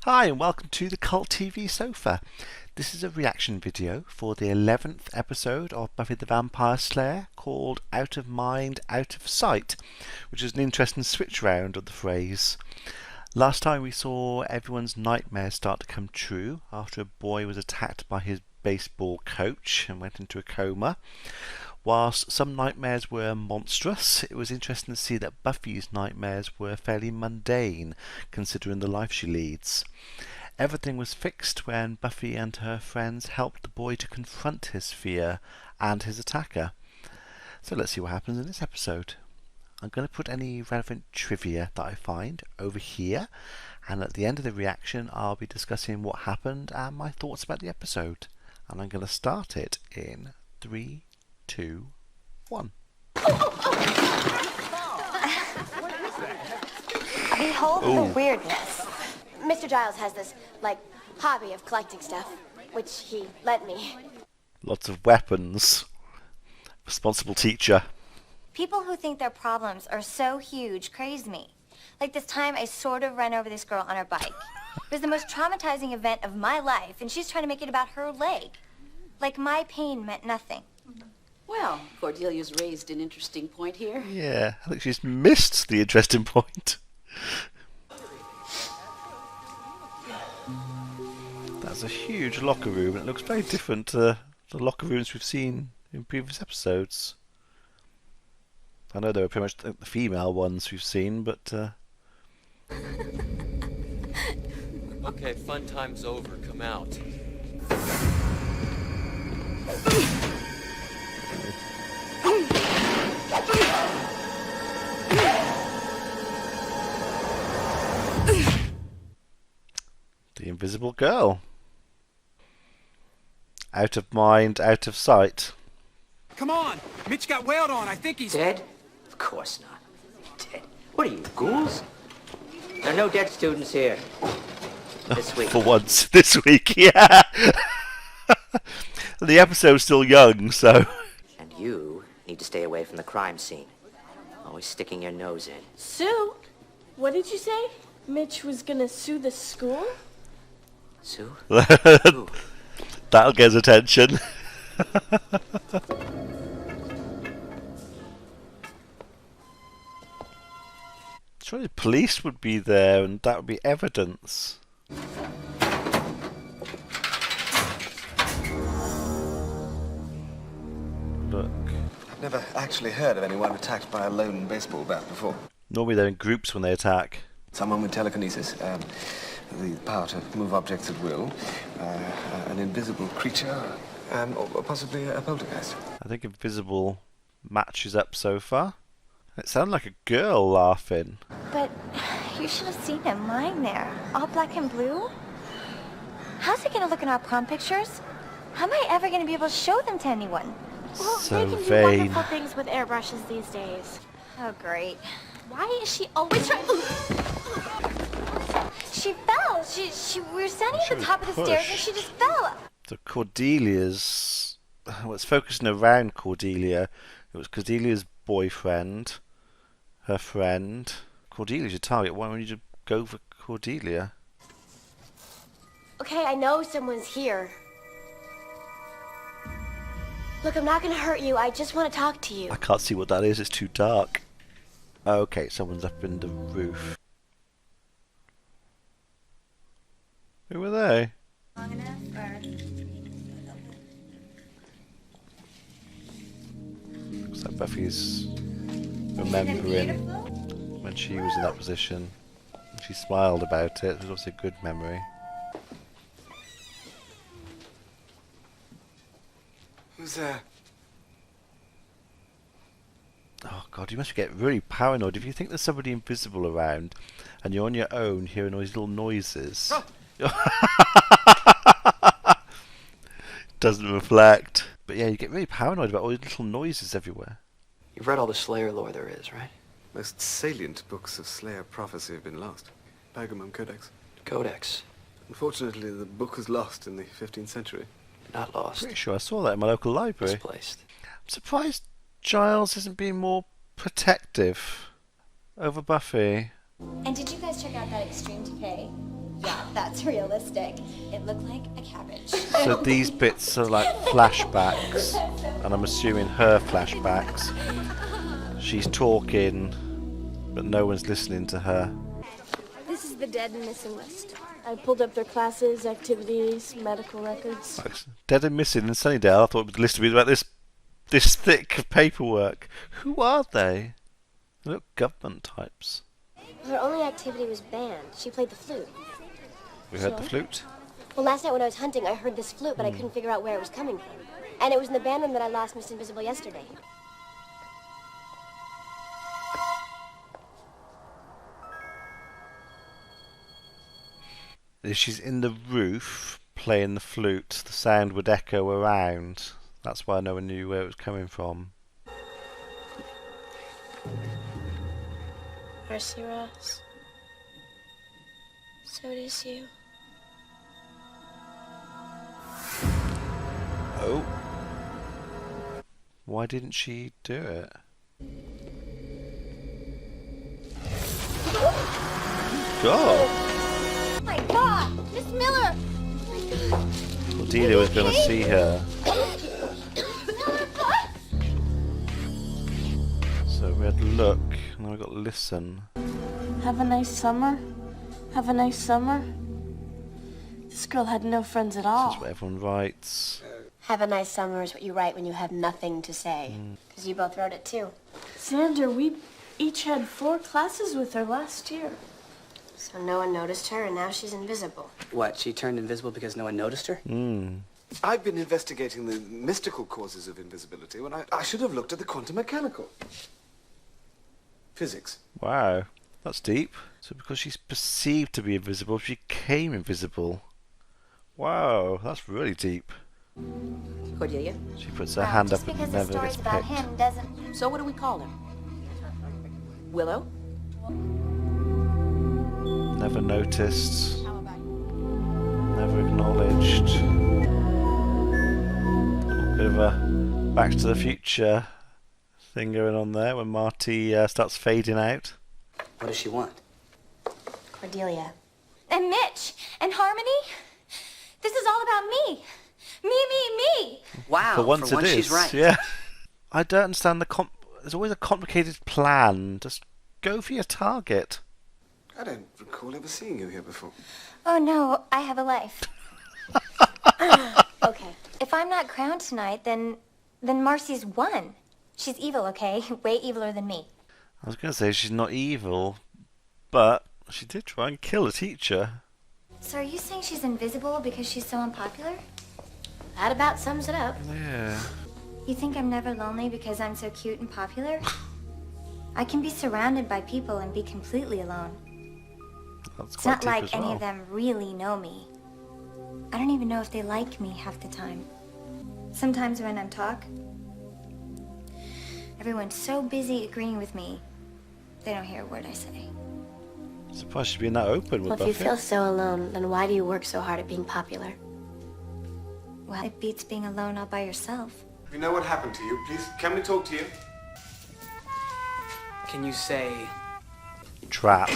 Hi and welcome to the Cult TV Sofa. This is a reaction video for the 11th episode of Buffy the Vampire Slayer called Out of Mind, Out of Sight, which is an interesting switch round of the phrase. Last time we saw everyone's nightmares start to come true after a boy was attacked by his baseball coach and went into a coma. Whilst some nightmares were monstrous, it was interesting to see that Buffy's nightmares were fairly mundane, considering the life she leads. Everything was fixed when Buffy and her friends helped the boy to confront his fear and his attacker. So let's see what happens in this episode. I'm going to put any relevant trivia that I find over here, and at the end of the reaction I'll be discussing what happened and my thoughts about the episode. And I'm going to start it in 3, 2, 1. Behold the weirdness. Mr. Giles has this, hobby of collecting stuff, which he lent me. Lots of weapons. Responsible teacher. People who think their problems are so huge craze me. Like this time I sort of ran over this girl on her bike. It was the most traumatizing event of my life, and she's trying to make it about her leg. Like my pain meant nothing. Well, Cordelia's raised an interesting point here. Yeah, I think she's missed the interesting point. That's a huge locker room, and it looks very different to the locker rooms we've seen in previous episodes. I know they were pretty much the female ones we've seen, but... Okay, fun time's over. Come out. The invisible girl. Out of mind, out of sight. Come on! Mitch got wailed on. I think he's... Dead? Of course not. Dead? What are you, ghouls? There are no dead students here. This week. For once, this week, yeah! The episode's still young, so... And you need to stay away from the crime scene. Always sticking your nose in. Sue? What did you say? Mitch was gonna sue the school? Sue? That'll get his attention. Surely the police would be there and that would be evidence. Look. I've never actually heard of anyone attacked by a lone baseball bat before. Normally they're in groups when they attack. Someone with telekinesis, the power to move objects at will, an invisible creature, or possibly a poltergeist. I think invisible matches up so far. It sounded like a girl laughing. But you should have seen him lying there, all black and blue. How's he gonna look in our prom pictures? How am I ever gonna be able to show them to anyone? Well, So they can do vain. wonderful things with airbrushes these days. Oh, great. Why is she always trying... She fell. We were standing at the top of the stairs and she just fell. So Cordelia's... Well, it's focusing around Cordelia. It was Cordelia's boyfriend, her friend. Cordelia's your target. Why don't you just go for Cordelia? Okay, I know someone's here. Look, I'm not gonna hurt you. I just want to talk to you. I can't see what that is. It's too dark. Okay, someone's up in the roof. Who were they? Looks like Buffy's remembering when she was in that position. She smiled about it. It was obviously a good memory. Who's there? Oh god, you must get really paranoid if you think there's somebody invisible around and you're on your own hearing all these little noises. Doesn't reflect. But yeah, you get really paranoid about all these little noises everywhere. You've read all the Slayer lore there is, right? Most salient books of Slayer prophecy have been lost. Pergamum Codex. Codex. Unfortunately, the book was lost in the 15th century. Not lost. Pretty sure I saw that in my local library. Misplaced. I'm surprised Giles isn't being more protective over Buffy. And did you guys check out that Extreme Decay? Yeah, That's realistic. It looked like a cabbage. So these bits are like flashbacks, and I'm assuming her flashbacks. She's talking, but no one's listening to her. This is the dead and missing list. I pulled up their classes, activities, medical records. Dead and missing in Sunnydale. I thought the list would be about this thick of paperwork. Who are they? They look government types. Her only activity was band. She played the flute. We heard the flute. Well, last night when I was hunting, I heard this flute, but I couldn't figure out where it was coming from. And it was in the band room that I lost Miss Invisible yesterday. If she's in the roof playing the flute, the sound would echo around. That's why no one knew where it was coming from. Mercy, Ross. So does you. Oh. Why didn't she do it? God! Oh my God! Miss Miller! Cordelia was going to see her. So we had look, and then we got listen. Have a nice summer. Have a nice summer. This girl had no friends at all. This is what everyone writes. Have a nice summer is what you write when you have nothing to say. Because you both wrote it too. Xander, we each had 4 classes with her last year. So no one noticed her, and now she's invisible. What, she turned invisible because no one noticed her? I've been investigating the mystical causes of invisibility when I should have looked at the quantum mechanical. Physics. Wow, that's deep. So because she's perceived to be invisible, she became invisible. Wow, that's really deep. Cordelia? She puts her hand up Just and because the never story's gets about picked. him doesn't... So what do we call him? Willow? Never noticed. Never acknowledged. A bit of a Back to the Future thing going on there when Marty starts fading out. What does she want? Cordelia. And Mitch! And Harmony! This is all about me! Me! Wow, For once it is. she's right. Yeah. I don't understand there's always a complicated plan. Just go for your target. I don't recall ever seeing you here before. Oh no, I have a life. Okay. If I'm not crowned tonight, then Marcy's won. She's evil, okay? Way eviler than me. I was going to say she's not evil, but she did try and kill a teacher. So are you saying she's invisible because she's so unpopular? That about sums it up. Yeah. You think I'm never lonely because I'm so cute and popular? I can be surrounded by people and be completely alone. That's It's quite not deep like as any well. of them really know me. I don't even know if they like me half the time. Sometimes when I'm talk, everyone's so busy agreeing with me, they don't hear a word I say. Surprised she's being that open with Well, if you Buffy. feel so alone, then why do you work so hard at being popular? Well, it beats being alone all by yourself. We know what happened to you. Please, can we talk to you? Can you say... Trap.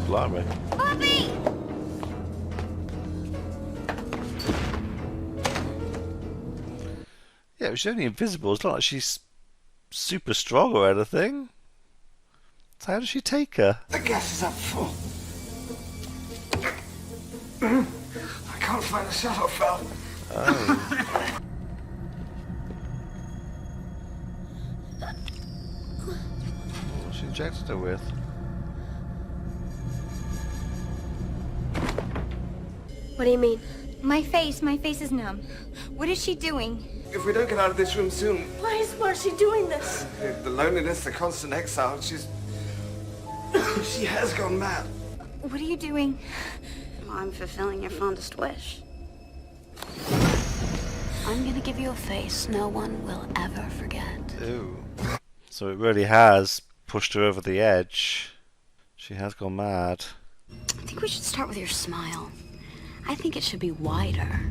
Blimey. Buffy! Yeah, she's only invisible. It's not like she's super strong or anything. So how does she take her? The gas is up full. I can't find the shut-off valve. What's she injected her with? What do you mean? My face is numb. What is she doing? If we don't get out of this room soon, Why is Marcy doing this? the loneliness, the constant exile, she has gone mad. What are you doing? I'm fulfilling your fondest wish. I'm gonna give you a face no one will ever forget. Ooh. So it really has pushed her over the edge. She has gone mad. I think we should start with your smile. I think it should be wider.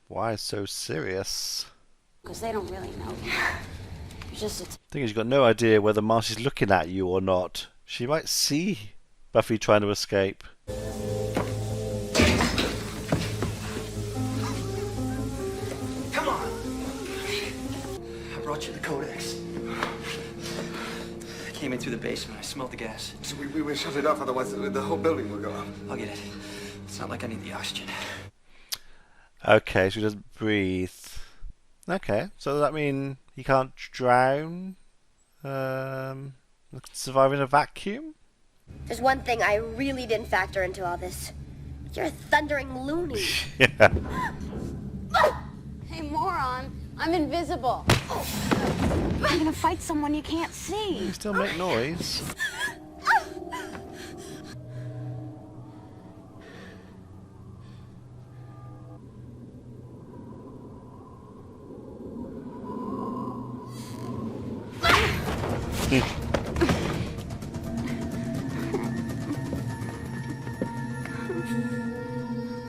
Why so serious? Because they don't really know you. You're Just a Thing is, you've got no idea whether Marcy's looking at you or not. She might see Buffy trying to escape. Come on! I brought you the Codex. I came in through the basement. I smelled the gas. So we shut it off, otherwise the whole building will go up. I'll get it. It's not like I need the oxygen. Okay, so he doesn't breathe. Okay, so does that mean he can't drown? Survive in a vacuum? There's one thing I really didn't factor into all this. You're a thundering loony. Yeah. Hey, moron. I'm invisible. You're gonna fight someone you can't see. You still make noise.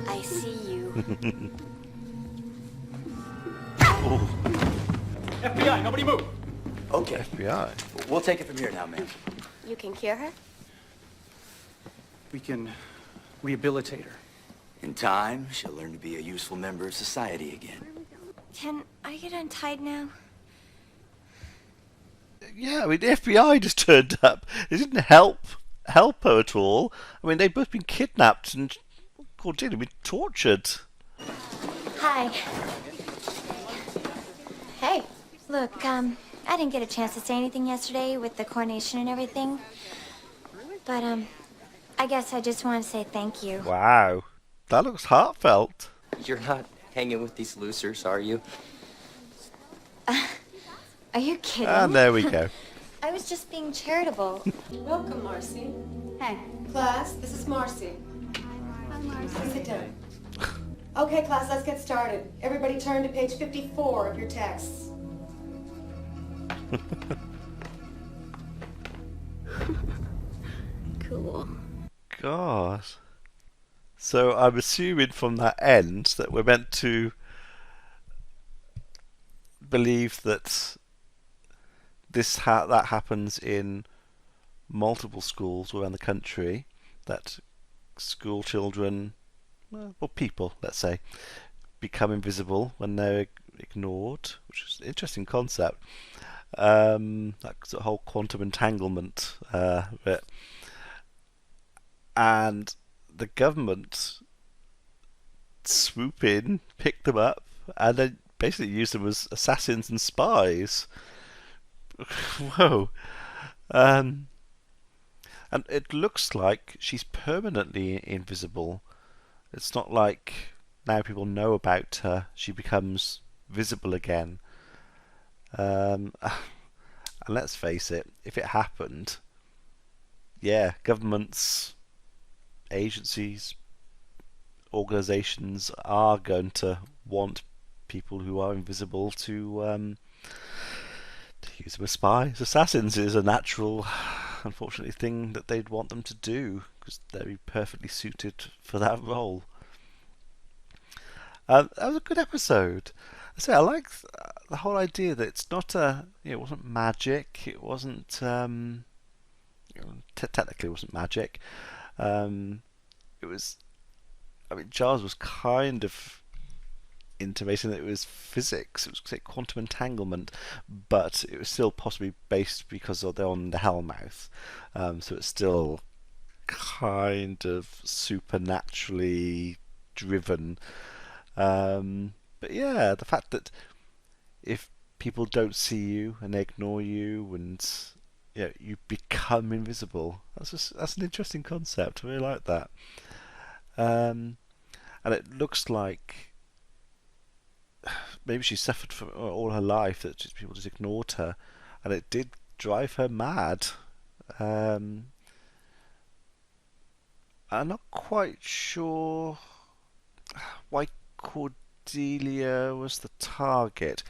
I see you. FBI, nobody move. Okay. FBI. We'll take it from here now, ma'am. You can cure her? We can rehabilitate her. In time, she'll learn to be a useful member of society again. Can I get untied now? Yeah, I mean, the FBI just turned up. It didn't help her at all. I mean, they've both been kidnapped and Cordelia been tortured. Hi. Hey. Look, I didn't get a chance to say anything yesterday with the coronation and everything. But, I guess I just want to say thank you. Wow, that looks heartfelt. You're not hanging with these losers, are you? Are you kidding? And there we go. I was just being charitable. Welcome, Marcy. Hey. Class, this is Marcy. Hi, Marcy. Sit down. Okay, class, let's get started. Everybody turn to page 54 of your texts. Cool. God. So I'm assuming from that end that we're meant to believe that that happens in multiple schools around the country, that school children, or people, let's say, become invisible when they're ignored, which is an interesting concept. That sort of whole quantum entanglement bit. And the government swoop in, pick them up, and then basically use them as assassins and spies. Whoa. And it looks like she's permanently invisible. It's not like now people know about her, she becomes visible again. And let's face it, if it happened, yeah, governments, agencies, organisations are going to want people who are invisible to use them as spies. Assassins is a natural, unfortunately, thing that they'd want them to do because they're perfectly suited for that role. That was a good episode. I like the whole idea that it's not it wasn't magic. It wasn't technically it wasn't magic. It was. I mean, Giles was kind of intimating that it was physics. It was say, quantum entanglement, but it was still possibly based because they're on the Hellmouth. So it's still kind of supernaturally driven. But yeah, the fact that if people don't see you and they ignore you and you become invisible, that's an interesting concept. I really like that. And it looks like maybe she suffered from all her life that people just ignored her, and it did drive her mad. I'm not quite sure why Cordelia was the target.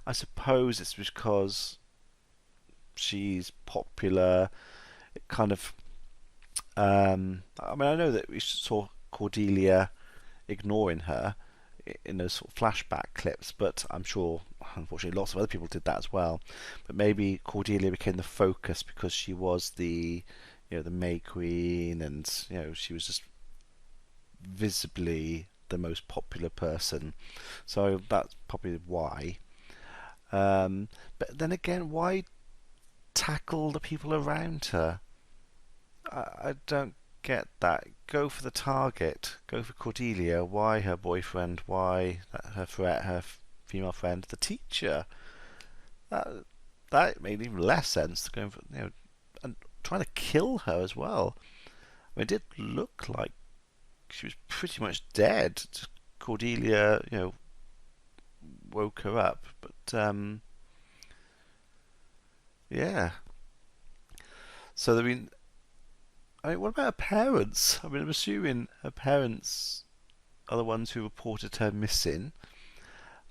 I suppose it's because she's popular. It kind of I mean, I know that we saw Cordelia ignoring her in those sort of flashback clips, but I'm sure, unfortunately, lots of other people did that as well. But maybe Cordelia became the focus because she was the, the May Queen, and she was just visibly the most popular person. So that's probably why. But then again, why tackle the people around her? I don't get that. Go for the target. Go for Cordelia. Why her boyfriend? Why her female friend, the teacher? That made even less sense. Going for and trying to kill her as well. I mean, it did look like she was pretty much dead. Cordelia, woke her up, but yeah. So I mean, what about her parents? I mean, I'm assuming her parents are the ones who reported her missing.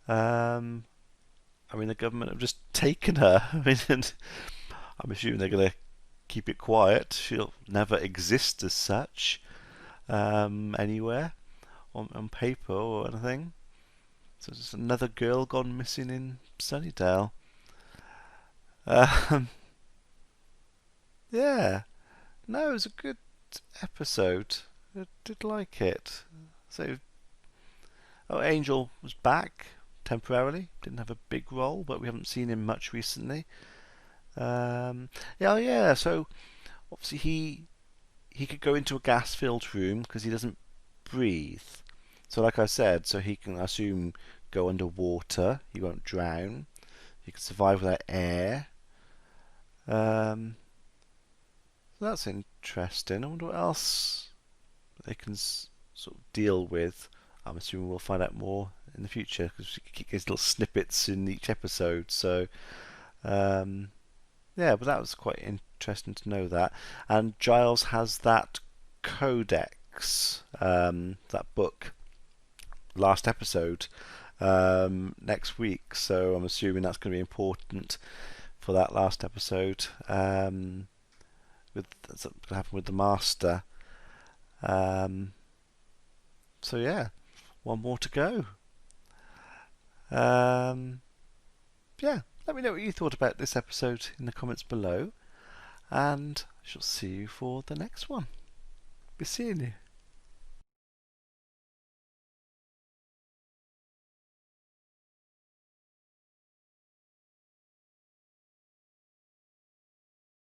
I mean, the government have just taken her. I mean, and I'm assuming they're going to keep it quiet. She'll never exist as such anywhere on paper or anything. So just another girl gone missing in Sunnydale. Yeah. No, it was a good episode. I did like it. So, Angel was back temporarily. Didn't have a big role, but we haven't seen him much recently. Yeah. So, obviously he could go into a gas-filled room because he doesn't breathe. So, like I said, so he can, I assume, go underwater. He won't drown. He can survive without air. That's interesting. I wonder what else they can sort of deal with. I'm assuming we'll find out more in the future because we keep getting little snippets in each episode. So, yeah, but that was quite interesting to know that. And Giles has that codex, that book, last episode, next week. So I'm assuming that's going to be important for that last episode. That's going to happen with the Master. So yeah, one more to go. Yeah, let me know what you thought about this episode in the comments below, and I shall see you for the next one. Be seeing you.